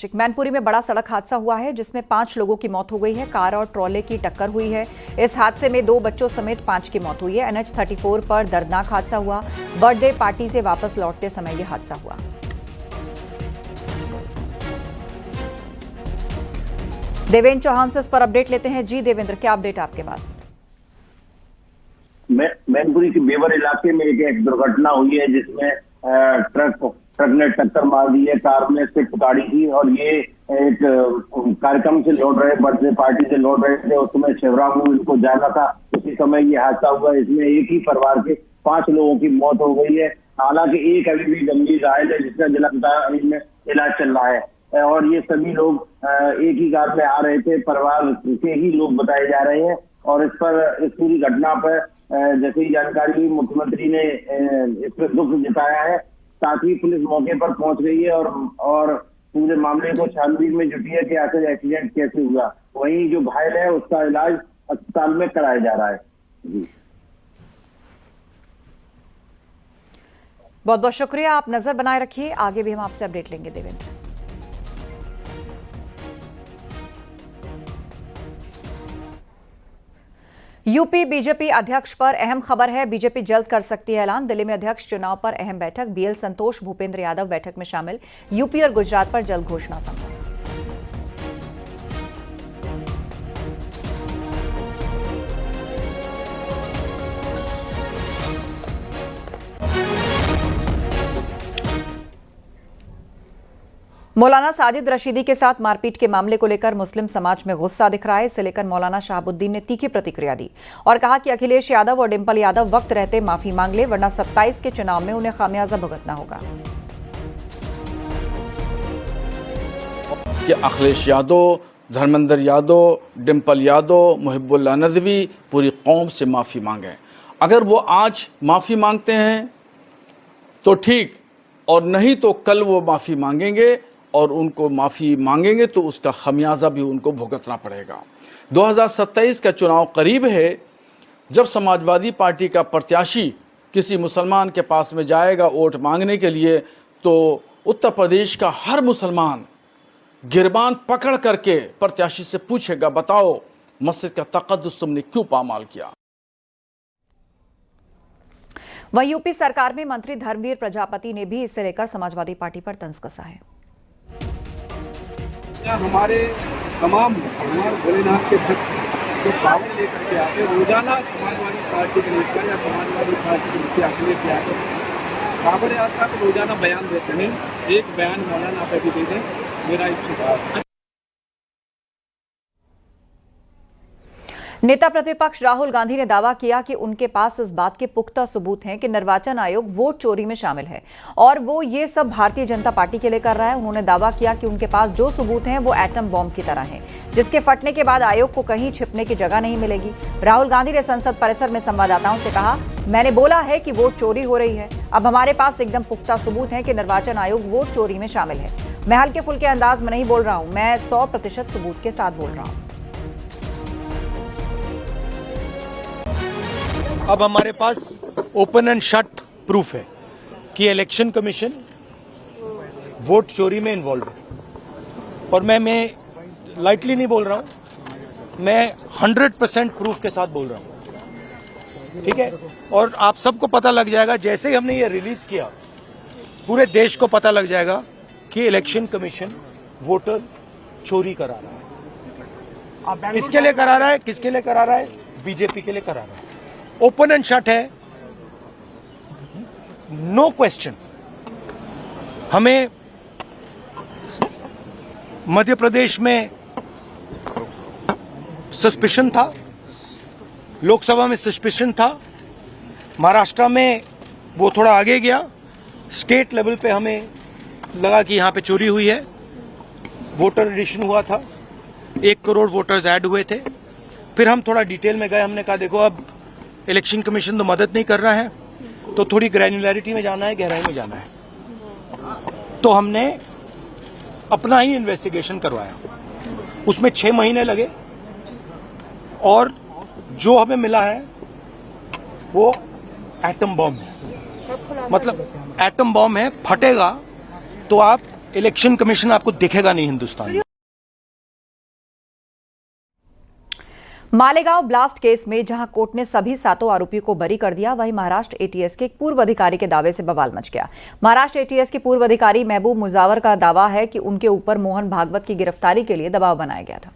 मैनपुरी में बड़ा सड़क हादसा हुआ है जिसमें 5 लोगों की मौत हो गई है। कार और ट्रॉले की टक्कर हुई है। इस हादसे में 2 बच्चों समेत 5 की मौत हुई है। NH 34 पर दर्दनाक हादसा हुआ। बर्थडे पार्टी से वापस लौटते समय यह हादसा हुआ। देवेंद्र चौहान से इस पर अपडेट लेते हैं। जी देवेंद्र, क्या अपडेट आपके पास? मैनपुरी के बेवर इलाके में एक दुर्घटना हुई है जिसमें ट्रक ने टक्कर मार दी है। कार में स्विफ्ट गाड़ी थी और ये एक कार्यक्रम से लौट रहे, बर्थडे पार्टी से लौट रहे थे। उस समय शिवराम इनको जाना था, उसी समय ये हादसा हुआ। इसमें एक ही परिवार के 5 लोगों की मौत हो गई है। हालांकि एक अभी भी गंभीर घायल है जिसका जिला अस्पताल में इलाज चल रहा है। और ये सभी लोग एक ही कार में आ रहे थे, परिवार के ही लोग बताए जा रहे हैं। और इस पूरी घटना पर जैसे ही जानकारी मुख्यमंत्री ने इस पर दुख जताया है। साथ ही पुलिस मौके पर पहुंच गई है और पूरे मामले को छानबीन में जुटी है कि आखिर एक्सीडेंट कैसे हुआ। वहीं जो घायल है उसका इलाज अस्पताल में कराया जा रहा है। जी, बहुत बहुत शुक्रिया। आप नजर बनाए रखिए, आगे भी हम आपसे अपडेट लेंगे देवेंद्र। यूपी बीजेपी अध्यक्ष पर अहम खबर है। बीजेपी जल्द कर सकती है ऐलान। दिल्ली में अध्यक्ष चुनाव पर अहम बैठक। BL संतोष, भूपेंद्र यादव बैठक में शामिल। यूपी और गुजरात पर जल्द घोषणा संभव। मौलाना साजिद रशीदी के साथ मारपीट के मामले को लेकर मुस्लिम समाज में गुस्सा दिख रहा है। इसे लेकर मौलाना शहाबुद्दीन ने तीखी प्रतिक्रिया दी और कहा कि अखिलेश यादव और डिंपल यादव वक्त रहते माफी मांग ले, वरना 27 के चुनाव में उन्हें खामियाजा भुगतना होगा। कि अखिलेश यादव, धर्मेंद्र यादव, डिंपल यादव, मुहिब्बुल्लाह नदवी पूरी कौम से माफ़ी मांगें। अगर वो आज माफ़ी मांगते हैं तो ठीक, और नहीं तो कल वो माफ़ी मांगेंगे और उनको माफ़ी मांगेंगे तो उसका खमियाजा भी उनको भुगतना पड़ेगा। 2027 का चुनाव करीब है। जब समाजवादी पार्टी का प्रत्याशी किसी मुसलमान के पास में जाएगा वोट मांगने के लिए, तो उत्तर प्रदेश का हर मुसलमान गिरबान पकड़ करके प्रत्याशी से पूछेगा, बताओ मस्जिद का तक़द्दुस तुमने क्यों पामाल किया। वहीं यूपी सरकार में मंत्री धर्मवीर प्रजापति ने भी इससे लेकर समाजवादी पार्टी पर तंज कसा है। हमारे तमाम भोलेनाथ के भक्त जो पावन लेकर के आते रोजाना समाजवादी पार्टी के नेता या समाजवादी पार्टी के मुखिया अखिलेश यादव काबर यात्रा को रोजाना बयान देते हैं। एक बयान मौलाना आप भी दे दें, मेरा एक सुझाव। नेता प्रतिपक्ष राहुल गांधी ने दावा किया कि उनके पास इस बात के पुख्ता सबूत हैं कि निर्वाचन आयोग वोट चोरी में शामिल है और वो ये सब भारतीय जनता पार्टी के लिए कर रहा है। उन्होंने दावा किया कि उनके पास जो सबूत हैं वो एटम बॉम्ब की तरह हैं, जिसके फटने के बाद आयोग को कहीं छिपने की जगह नहीं मिलेगी। राहुल गांधी ने संसद परिसर में संवाददाताओं से कहा, मैंने बोला है कि वोट चोरी हो रही है। अब हमारे पास एकदम पुख्ता सबूत है कि निर्वाचन आयोग वोट चोरी में शामिल है। मैं हल्के फुल्के अंदाज में नहीं बोल रहा हूं, मैं 100% सबूत के साथ बोल रहा हूं। अब हमारे पास ओपन एंड शट प्रूफ है कि इलेक्शन कमीशन वोट चोरी में इन्वॉल्व है। और मैं लाइटली नहीं बोल रहा हूं, मैं 100% प्रूफ के साथ बोल रहा हूं। ठीक है, और आप सबको पता लग जाएगा जैसे ही हमने ये रिलीज किया, पूरे देश को पता लग जाएगा कि इलेक्शन कमीशन वोटर चोरी करा रहा है। किसके लिए करा रहा है? किसके लिए करा रहा है? बीजेपी के लिए करा रहा है। ओपन एंड शट है, नो क्वेश्चन। हमें मध्य प्रदेश में सस्पिशन था, लोकसभा में सस्पिशन था, महाराष्ट्र में वो थोड़ा आगे गया, स्टेट लेवल पे हमें लगा कि यहां पे चोरी हुई है। वोटर एडिशन हुआ था, 1 करोड़ वोटर्स ऐड हुए थे। फिर हम थोड़ा डिटेल में गए, हमने कहा देखो अब इलेक्शन कमीशन तो मदद नहीं कर रहा है, तो थोड़ी ग्रैन्युलैरिटी में जाना है, गहराई में जाना है। तो हमने अपना ही इन्वेस्टिगेशन करवाया, उसमें 6 महीने लगे और जो हमें मिला है वो एटम बॉम्ब है। मतलब एटम बॉम्ब है, फटेगा तो आप इलेक्शन कमीशन आपको दिखेगा नहीं हिंदुस्तान में। मालेगांव ब्लास्ट केस में जहां कोर्ट ने सभी 7 आरोपियों को बरी कर दिया, वहीं महाराष्ट्र एटीएस के एक पूर्व अधिकारी के दावे से बवाल मच गया। महाराष्ट्र एटीएस के पूर्व अधिकारी महबूब मुजावर का दावा है कि उनके ऊपर मोहन भागवत की गिरफ्तारी के लिए दबाव बनाया गया था।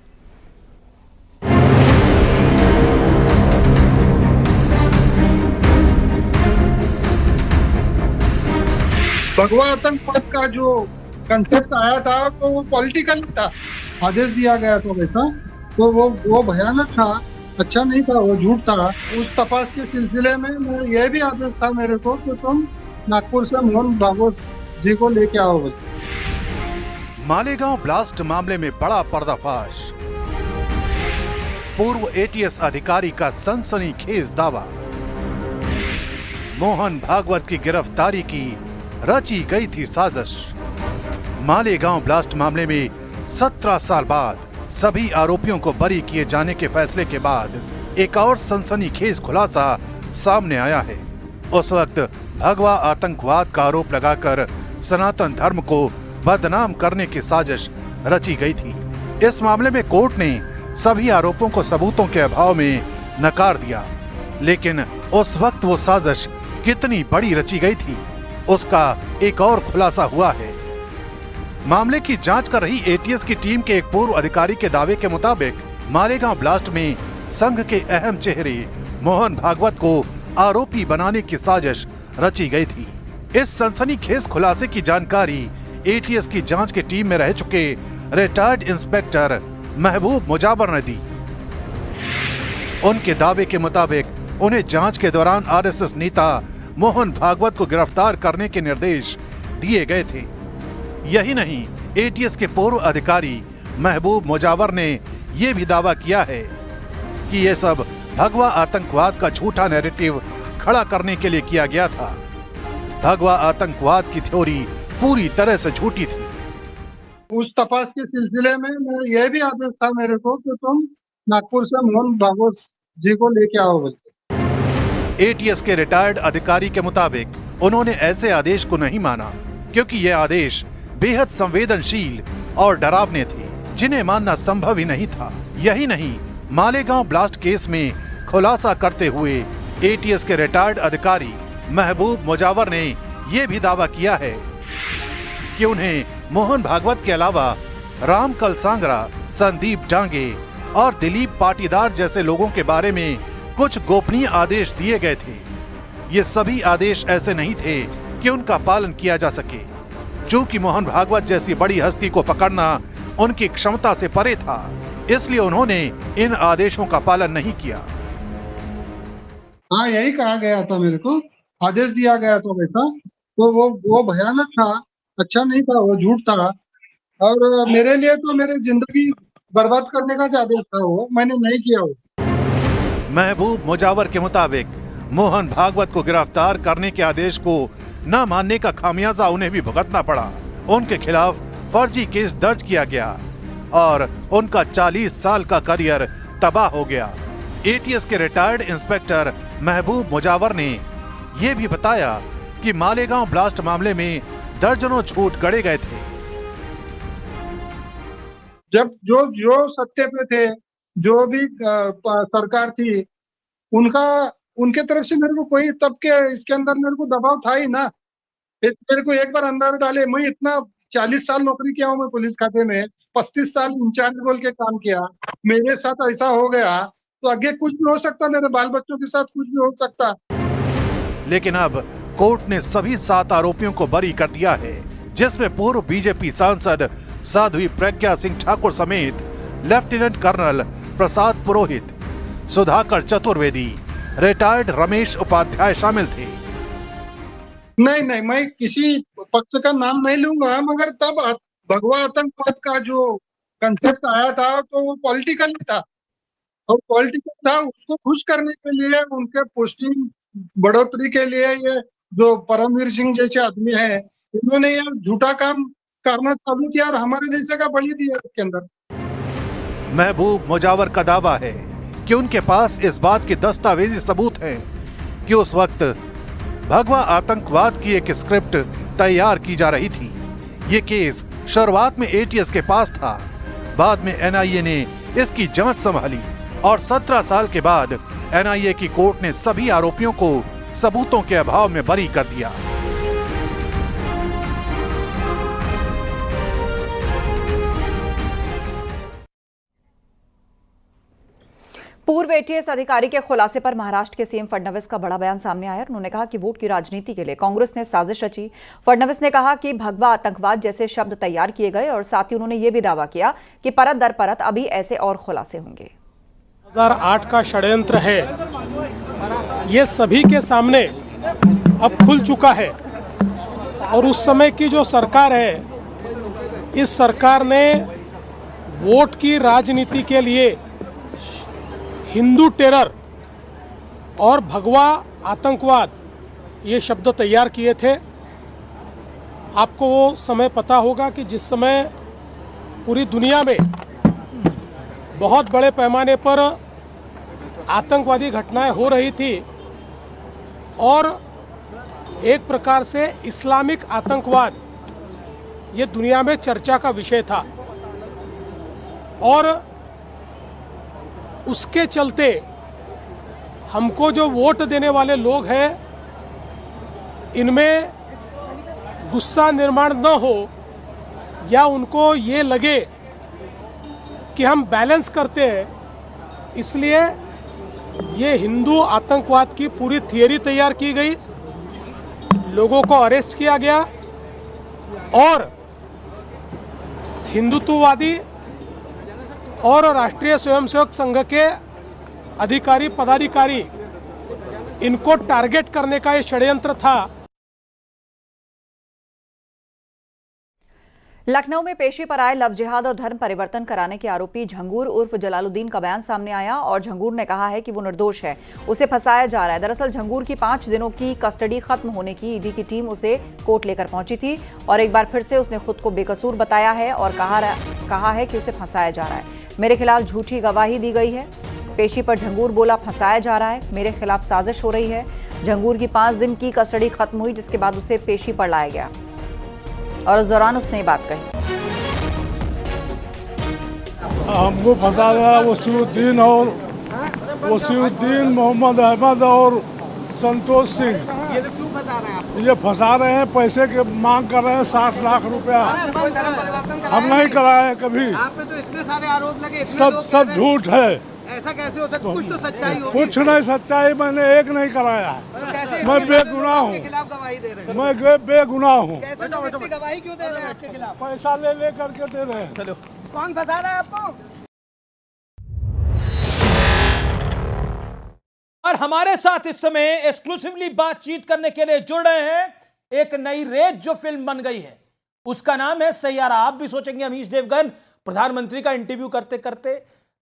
भगवा आतंकवाद का जो कंसेप्ट आया था तो वो पॉलिटिकल था, आदेश दिया गया था वैसा, तो वो भयानक था, अच्छा नहीं था, वो झूठ था। उस तपास के सिलसिले में यह भी आदेश था मेरे को कि तुम नागपुर से मोहन भागवत जी को लेके आओ। मालेगांव ब्लास्ट मामले में बड़ा पर्दाफाश, पूर्व एटीएस अधिकारी का सनसनीखेज दावा, मोहन भागवत की गिरफ्तारी की रची गई थी साजिश। मालेगांव ब्लास्ट मामले में 17 साल बाद सभी आरोपियों को बरी किए जाने के फैसले के बाद एक और सनसनीखेज खुलासा सामने आया है। उस वक्त भगवा आतंकवाद का आरोप लगाकर सनातन धर्म को बदनाम करने की साजिश रची गई थी। इस मामले में कोर्ट ने सभी आरोपों को सबूतों के अभाव में नकार दिया, लेकिन उस वक्त वो साजिश कितनी बड़ी रची गई थी उसका एक और खुलासा हुआ है। मामले की जांच कर रही एटीएस की टीम के एक पूर्व अधिकारी के दावे के मुताबिक मालेगांव ब्लास्ट में संघ के अहम चेहरे मोहन भागवत को आरोपी बनाने की साजिश रची गई थी। इस सनसनीखेज खुलासे की जानकारी एटीएस की जांच की टीम में रह चुके रिटायर्ड इंस्पेक्टर महबूब मुजावर ने दी। उनके दावे के मुताबिक उन्हें जांच के दौरान आरएसएस नेता मोहन भागवत को गिरफ्तार करने के निर्देश दिए गए थे। यही नहीं, एटीएस के पूर्व अधिकारी महबूब मुजावर ने यह भी दावा किया है कि यह सब भगवा आतंकवाद का झूठा नैरेटिव खड़ा करने के लिए किया गया था। भगवा आतंकवाद की थ्योरी पूरी तरह से झूठी थी। उस तपास के सिलसिले में यह भी आदेश था मेरे को कि तुम नागपुर से मोहन भागवत जी को लेके आओ। एटीएस के रिटायर्ड अधिकारी के मुताबिक उन्होंने ऐसे आदेश को नहीं माना, क्योंकि ये आदेश बेहद संवेदनशील और डरावने थे, जिन्हें मानना संभव ही नहीं था। यही नहीं, मालेगांव ब्लास्ट केस में खुलासा करते हुए एटीएस के रिटायर्ड अधिकारी महबूब मुजावर ने यह भी दावा किया है कि उन्हें मोहन भागवत के अलावा रामकल सांगरा, संदीप डांगे और दिलीप पाटीदार जैसे लोगों के बारे में कुछ गोपनीय आदेश दिए गए थे। ये सभी आदेश ऐसे नहीं थे कि उनका पालन किया जा सके। चूंकि मोहन भागवत जैसी बड़ी हस्ती को पकड़ना उनकी क्षमता से परे था, इसलिए उन्होंने इन आदेशों का पालन नहीं किया। हाँ, यही कहा गया था मेरे को, आदेश दिया गया था वैसा, तो वो भयानक था, अच्छा नहीं था, वो झूठ था, और मेरे लिए तो मेरी जिंदगी बर्बाद करने का आदेश था, वो मैंने नहीं किया। वो महबूब मुजावर के मुताबिक मोहन भागवत को गिरफ्तार करने के आदेश को न मानने का खामियाजा उन्हें भी भुगतना पड़ा। उनके खिलाफ फर्जी केस दर्ज किया गया और उनका 40 साल का करियर तबाह हो गया। एटीएस के रिटायर्ड इंस्पेक्टर महबूब मुजावर ने यह भी बताया कि मालेगांव ब्लास्ट मामले में दर्जनों झूठ गढ़े गए थे। जब जो सत्य पे थे, जो भी सरकार थी, उनके तरफ से मेरे को कोई तब के इसके अंदर मेरे को दबाव था ही ना। मेरे को एक बार अंदर डाले, मैं इतना 40 साल नौकरी किया हूँ मैं पुलिस खाते में, 35 साल इंचार्ज बोल के काम किया, मेरे साथ ऐसा हो गया तो आगे कुछ भी हो सकता, मेरे बाल बच्चों के साथ कुछ भी हो सकता। लेकिन अब कोर्ट ने सभी 7 आरोपियों को बरी कर दिया है, जिसमें पूर्व बीजेपी सांसद साध्वी प्रज्ञा सिंह ठाकुर समेत lieutenant colonel Prasad Purohit, Sudhakar Chaturvedi, retired Ramesh Upadhyay शामिल थे। नहीं, मैं किसी पक्ष का नाम नहीं लूंगा, मगर तब भगवा आतंकवाद का जो कंसेप्ट आया था तो वो पॉलिटिकल था, और पॉलिटिकल था, उसको खुश करने के लिए, उनके पोस्टिंग बढ़ोतरी के लिए ये जो परमवीर सिंह जैसे आदमी है, इन्होंने ये झूठा काम करना चालू किया और हमारे जैसे का बलि दिया इसके अंदर। महबूब मुजावर का दावा है कि उनके पास इस बात के दस्तावेजी सबूत हैं कि उस वक्त भगवा आतंकवाद की एक स्क्रिप्ट तैयार की जा रही थी। ये केस शुरुआत में एटीएस के पास था, बाद में एनआईए ने इसकी जांच संभाली और 17 साल के बाद एनआईए की कोर्ट ने सभी आरोपियों को सबूतों के अभाव में बरी कर दिया। पूर्व एटीएस अधिकारी के खुलासे पर महाराष्ट्र के सीएम फडणवीस का बड़ा बयान सामने आया। उन्होंने कहा कि वोट की राजनीति के लिए कांग्रेस ने साजिश रची। फडणवीस ने कहा कि भगवा आतंकवाद जैसे शब्द तैयार किए गए और साथ ही उन्होंने ये भी दावा किया कि परत दर परत अभी ऐसे और खुलासे होंगे। 2008 का षड्यंत्र है, ये सभी के सामने अब खुल चुका है और उस समय की जो सरकार है, इस सरकार ने वोट की राजनीति के लिए हिंदू टेरर और भगवा आतंकवाद ये शब्द तैयार किए थे। आपको वो समय पता होगा कि जिस समय पूरी दुनिया में बहुत बड़े पैमाने पर आतंकवादी घटनाएं हो रही थी और एक प्रकार से इस्लामिक आतंकवाद ये दुनिया में चर्चा का विषय था और उसके चलते हमको जो वोट देने वाले लोग हैं इनमें गुस्सा निर्माण न हो या उनको ये लगे कि हम बैलेंस करते हैं, इसलिए ये हिंदू आतंकवाद की पूरी थियरी तैयार की गई, लोगों को अरेस्ट किया गया और हिंदुत्ववादी और राष्ट्रीय स्वयंसेवक संघ के अधिकारी पदाधिकारी इनको टारगेट करने का ये षड्यंत्र था। लखनऊ में पेशी पर आए लव जिहाद और धर्म परिवर्तन कराने के आरोपी झंगूर उर्फ जलालुद्दीन का बयान सामने आया और झंगूर ने कहा है कि वो निर्दोष है, उसे फंसाया जा रहा है। दरअसल झंगूर की 5 दिनों की कस्टडी खत्म होने की ईडी की टीम उसे कोर्ट लेकर पहुंची थी और एक बार फिर से उसने खुद को बेकसूर बताया है और कहा है कि उसे फंसाया जा रहा है। मेरे खिलाफ झूठी गवाही दी गई है। पेशी पर झंगूर बोला, फंसाया जा रहा है, मेरे खिलाफ साजिश हो रही है। झंगूर की 5 दिन की कस्टडी खत्म हुई, जिसके बाद उसे पेशी पर लाया गया और उस दौरान उसने ये बात कही। हमको फंसा गया वसीउद्दीन और वसीउद्दीन, मोहम्मद अहमद और संतोष सिंह। ये तो क्यों फंसा रहे हैं आप? ये फंसा रहे हैं, पैसे के मांग कर रहे हैं 60 लाख रुपया। हम नहीं कराए कभी। आप पे तो इतने सारे आरोप लगे, सब झूठ है। ऐसा कैसे हो सकता? कुछ तो सच्चाई होगी। कुछ नहीं सच्चाई, मैंने एक नहीं कराया। मैं बेगुनाह हूँ, खिलाफ गवाही दे रहे हैं। मैं बेगुनाह हूँ। कैसे लोग इतनी गवाही क्यों दे रहे हैं आपके खिलाफ? पैसा ले करके दे रहे हैं। चलो, कौन फंसा रहा है आपको? और हमारे साथ इस समय एक्सक्लूसिवली बातचीत करने के लिए जुड़ रहे हैं एक नई रेस जो फिल्म बन गई है, उसका नाम है सैयारा। आप भी सोचेंगे अमीश देवगन प्रधानमंत्री का इंटरव्यू करते करते,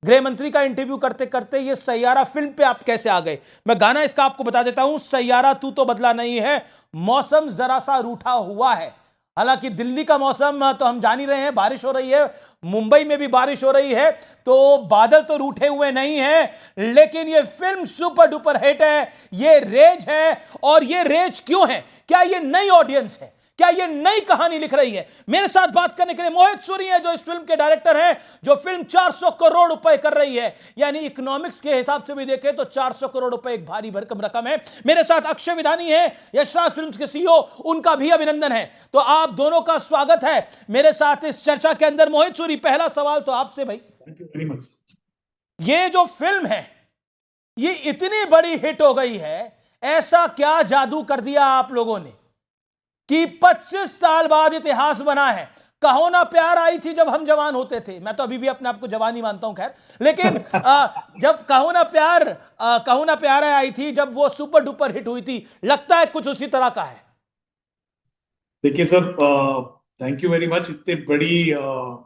गृह मंत्री का इंटरव्यू करते करते ये सैयारा फिल्म पे आप कैसे आ गए। मैं गाना इसका आपको बता देता हूं, सैयारा तू तो बदला नहीं है, मौसम जरा सा रूठा हुआ है। हालांकि दिल्ली का मौसम तो हम जान ही रहे हैं, बारिश हो रही है, मुंबई में भी बारिश हो रही है, तो बादल तो रूठे हुए नहीं हैं, लेकिन ये फिल्म सुपर डुपर हिट है, ये रेज है। और ये रेज क्यों है? क्या ये नई ऑडियंस है? क्या ये नई कहानी लिख रही है? मेरे साथ बात करने के लिए मोहित सूरी हैं, जो इस फिल्म के डायरेक्टर हैं, जो फिल्म 400 करोड़ रुपए कर रही है। यानी इकोनॉमिक्स के हिसाब से भी देखें तो 400 करोड़ रुपए एक भारी भरकम रकम है। मेरे साथ अक्षय विधानी है, यशराज फिल्म्स के सीईओ, उनका भी अभिनंदन है। तो आप दोनों का स्वागत है मेरे साथ इस चर्चा के अंदर। मोहित सूरी, पहला सवाल तो आपसे भाई, ये जो फिल्म है ये इतनी बड़ी हिट हो गई है, ऐसा क्या जादू कर दिया आप लोगों ने कि 25 साल बाद इतिहास बना है? कहो ना प्यार आई थी जब हम जवान होते थे, मैं तो अभी भी अपने आप को जवान ही मानता हूं, खैर, लेकिन जब कहो ना प्यार आई थी, जब वो सुपर डुपर हिट हुई थी, लगता है कुछ उसी तरह का है। देखिए sir, thank you very much. इतनी बड़ी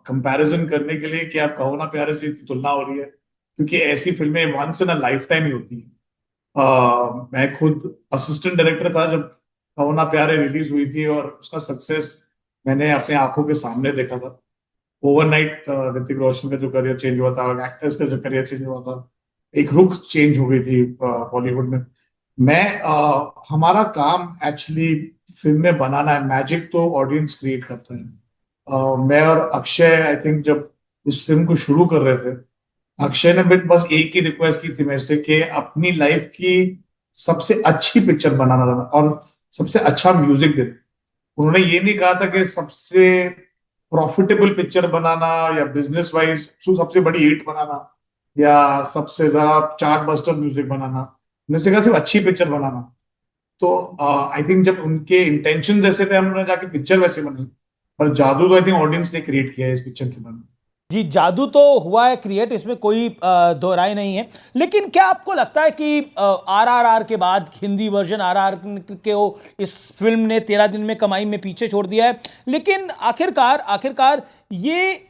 कंपैरिजन करने के लिए कि आप कहो ना प्यारे से तुलना हो रही है, क्योंकि ऐसी फिल्में once in a lifetime ही होती है। मैं खुद असिस्टेंट डायरेक्टर था जब कहो ना प्यारे रिलीज हुई थी और उसका सक्सेस मैंने अपने आंखों के सामने देखा था। ओवरनाइट ऋतिक रोशन का जो करियर चेंज हुआ था, एक्टर्स का जो करियर चेंज हुआ था, एक रुख चेंज हो गई थी बॉलीवुड में। हमारा काम एक्चुअली फिल्में बनाना है, मैजिक तो ऑडियंस क्रिएट करता है। मैं और अक्षय आई थिंक जब इस फिल्म को शुरू कर रहे थे, अक्षय ने भी बस एक ही रिक्वेस्ट की थी मेरे से कि अपनी लाइफ की सबसे अच्छी पिक्चर बनाना था और सबसे अच्छा म्यूजिक देना। उन्होंने ये नहीं कहा था कि सबसे प्रॉफिटेबल पिक्चर बनाना या बिजनेस वाइज सबसे बड़ी हिट बनाना या सबसे ज्यादा चार्ट बस्टर म्यूजिक बनाना। उन्होंने से कहा सिर्फ अच्छी पिक्चर बनाना। तो आई थिंक जब उनके इंटेंशन ऐसे थे, हमने जाके पिक्चर वैसे बनी, पर जादू तो आई थिंक ऑडियंस ने क्रिएट किया है इस पिक्चर के बारे में। जी, जादू तो हुआ है क्रिएट, इसमें कोई दो राय नहीं है। लेकिन क्या आपको लगता है कि आरआरआर के बाद हिंदी वर्जन आरआर के इस फिल्म ने 13 दिन में कमाई में पीछे छोड़ दिया है, लेकिन आखिरकार ये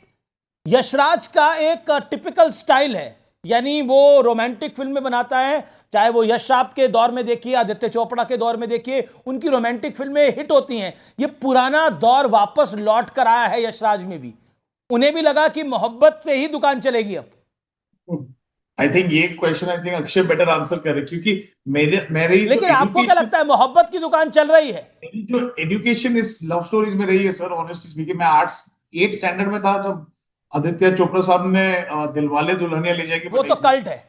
यशराज का एक टिपिकल स्टाइल है, यानी वो रोमांटिक फिल्में बनाता है, चाहे वो यश साहब के दौर में देखिए, आदित्य चोपड़ा के दौर में देखिए, उनकी रोमांटिक फिल्में हिट होती हैं। ये पुराना दौर वापस लौट कर आया है यशराज में भी। उन्हें भी लगा कि मोहब्बत से ही दुकान चलेगी अब। आई थिंक ये question I think Akshay better answer करे, क्योंकि मेरे लेकिन आपको क्या लगता है, मोहब्बत की दुकान चल रही है? जो एजुकेशन इस लव स्टोरीज में रही है सर, ऑनेस्टली स्पीकिंग, मैं 8th स्टैंडर्ड में था जब आदित्य चोपड़ा साहब ने दिलवाले दुल्हनिया ले जाएगी, वो तो कल्ट है।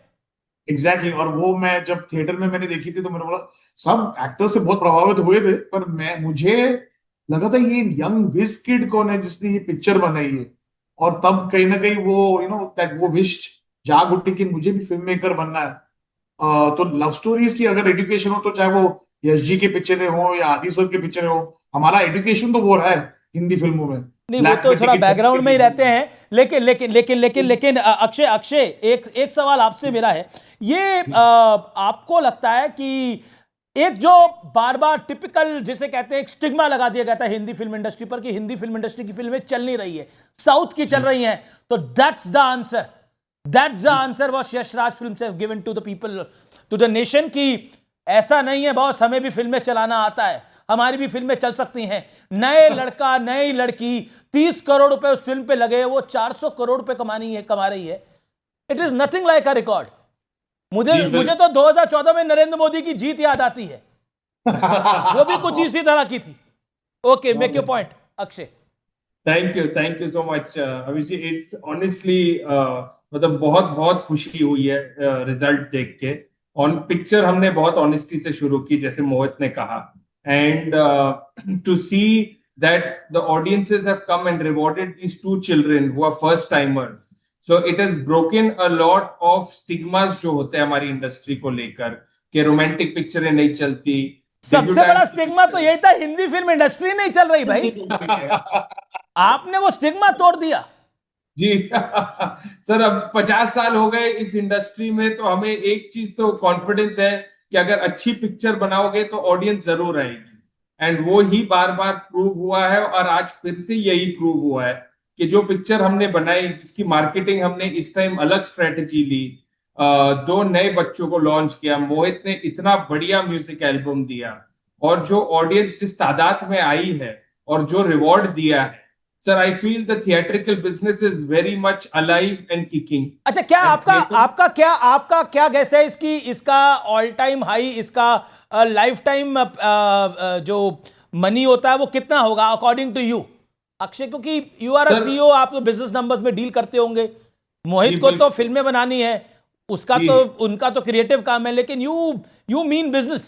एग्जैक्टली और वो मैं जब थिएटर में मैंने देखी थी तो मेरे बोला सब एक्टर्स से बहुत प्रभावित हुए थे, पर मुझे लगा था ये यंग विज किड कौन है जिसने ये पिक्चर बनाई है। और तब कहीं ना कहीं वो दैट वो विश जाग उठी कि मुझे भी फिल्म मेकर बनना है। तो लव स्टोरीज की अगर एजुकेशन हो तो चाहे वो यश जी के पिक्चरें हो या आदि सर के पिक्चरें हो, हमारा एजुकेशन तो वो रहा है हिंदी फिल्मों में। नहीं, वो तो थोड़ा बैकग्राउंड में ही रहते हैं। लेकिन अक्षय एक सवाल आपसे मेरा है, ये आपको लगता है कि एक जो बार बार टिपिकल जिसे कहते हैं एक स्टिग्मा लगा दिया गया था हिंदी फिल्म इंडस्ट्री पर कि हिंदी फिल्म इंडस्ट्री की फिल्में चल नहीं रही है, साउथ की चल रही हैं, तो that's the answer what Yashraj Films have given to the people, to the nation, कि ऐसा नहीं है बॉस, हमें भी फिल्में चलाना आता है, हमारी भी फिल्में चल सकती हैं। नए लड़का नई लड़की 30 करोड़ रुपए उस फिल्म पे लगे, वो 400 करोड़ रुपए कमा रही है। It is nothing like a record. मुझे तो 2014 में नरेंद्र मोदी की जीत याद आती है, वो भी कुछ इसी तरह की थी। Okay, make your point Akshay. Thank you so much अभिष जी। इट्स ऑनेस्टली मतलब बहुत खुशी हुई है रिजल्ट देख के। ऑन पिक्चर हमने बहुत ऑनेस्टी से शुरू की, जैसे मोहित ने कहा, and to see that the audiences have come and rewarded these 2 children who are first timers. So it has broken a lot of stigmas जो होते हैं हमारी इंडस्ट्री को लेकर कि रोमांटिक पिक्चरें नहीं चलती। सबसे बड़ा स्टिग्मा तो यही था, हिंदी फिल्म इंडस्ट्री नहीं चल रही भाई। आपने वो स्टिग्मा तोड़ दिया जी। सर अब 50 साल हो गए इस इंडस्ट्री में, तो हमें एक चीज तो कॉन्फिडेंस है कि अगर अच्छी पिक्चर बनाओगे तो ऑडियंस जरूर आएगी, एंड वो ही बार बार प्रूव हुआ है। और आज फिर से यही प्रूव हुआ है कि जो पिक्चर हमने बनाई, जिसकी मार्केटिंग हमने इस टाइम अलग स्ट्रेटेजी ली, 2 नए बच्चों को लॉन्च किया, मोहित ने इतना बढ़िया म्यूजिक एल्बम दिया, और जो ऑडियंस जिस तादाद में आई है और जो रिवॉर्ड दिया है, sir I feel the theatrical business is very much alive and kicking. अच्छा, क्या आपका क्या गैस है इसका ऑल टाइम हाई, इसका लाइफ टाइम जो मनी होता है वो कितना होगा अकॉर्डिंग टू यू अक्षय? क्योंकि यू आर अ सीईओ, आप तो बिजनेस नंबर्स में डील करते होंगे। मोहित को तो फिल्में बनानी है, उनका तो क्रिएटिव काम है, लेकिन you mean business.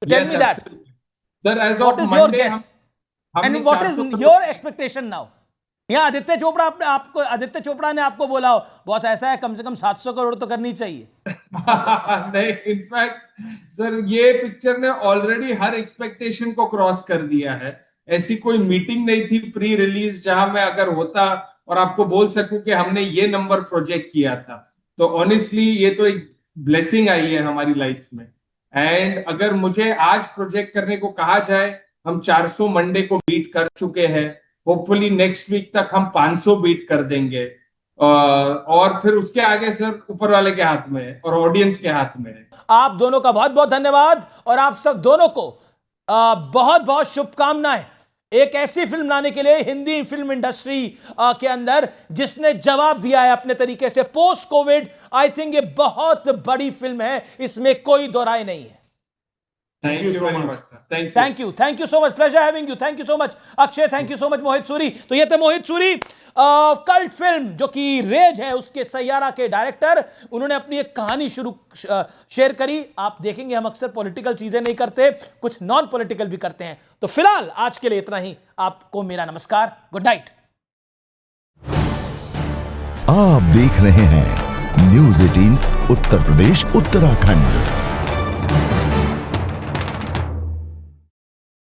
Tell me that sir, as what of is your Monday guess and what is your expectation now? यहाँ आदित्य चोपड़ा ने आपको बोला हो बहुत ऐसा है, कम से कम 700 करोड़ तो करनी चाहिए। नहीं, इनफैक्ट सर ये पिक्चर ने ऑलरेडी हर एक्सपेक्टेशन को क्रॉस कर दिया है। ऐसी कोई मीटिंग नहीं थी प्री रिलीज जहां मैं अगर होता और आपको बोल सकूं कि हमने ये नंबर प्रोजेक्ट किया था। तो ऑनेस्टली ये तो एक ब्लेसिंग आई है हमारी लाइफ में। एंड अगर मुझे आज प्रोजेक्ट करने को कहा जाए, हम 400 मंडे को बीट कर चुके हैं, होपफुली नेक्स्ट वीक तक हम 500 बीट कर देंगे, और फिर उसके आगे सर ऊपर वाले के हाथ में है और ऑडियंस के हाथ में है। आप दोनों का बहुत बहुत धन्यवाद, और आप सब दोनों को बहुत बहुत शुभकामनाएं एक ऐसी फिल्म लाने के लिए हिंदी फिल्म इंडस्ट्री के अंदर जिसने जवाब दिया है अपने तरीके से पोस्ट कोविड। आई थिंक ये बहुत बड़ी फिल्म है, इसमें कोई दो राय नहीं है। Thank you so much sir, thank you so much, pleasure having you, thank you so much Akshay, thank you so much Mohit Suri. तो ये थे मोहित सूरी, कल्ट फिल्म जो कि रेज है उसके सैयारा के डायरेक्टर। उन्होंने अपनी एक कहानी शेयर करी। आप देखेंगे हम अक्सर पॉलिटिकल चीजें नहीं करते, कुछ नॉन पॉलिटिकल भी करते हैं। तो फिलहाल आज के लिए इतना ही, आपको मेरा नमस्कार, गुड नाइट। आप देख रहे हैं न्यूज़ 18 उत्तर प्रदेश उत्तराखंड।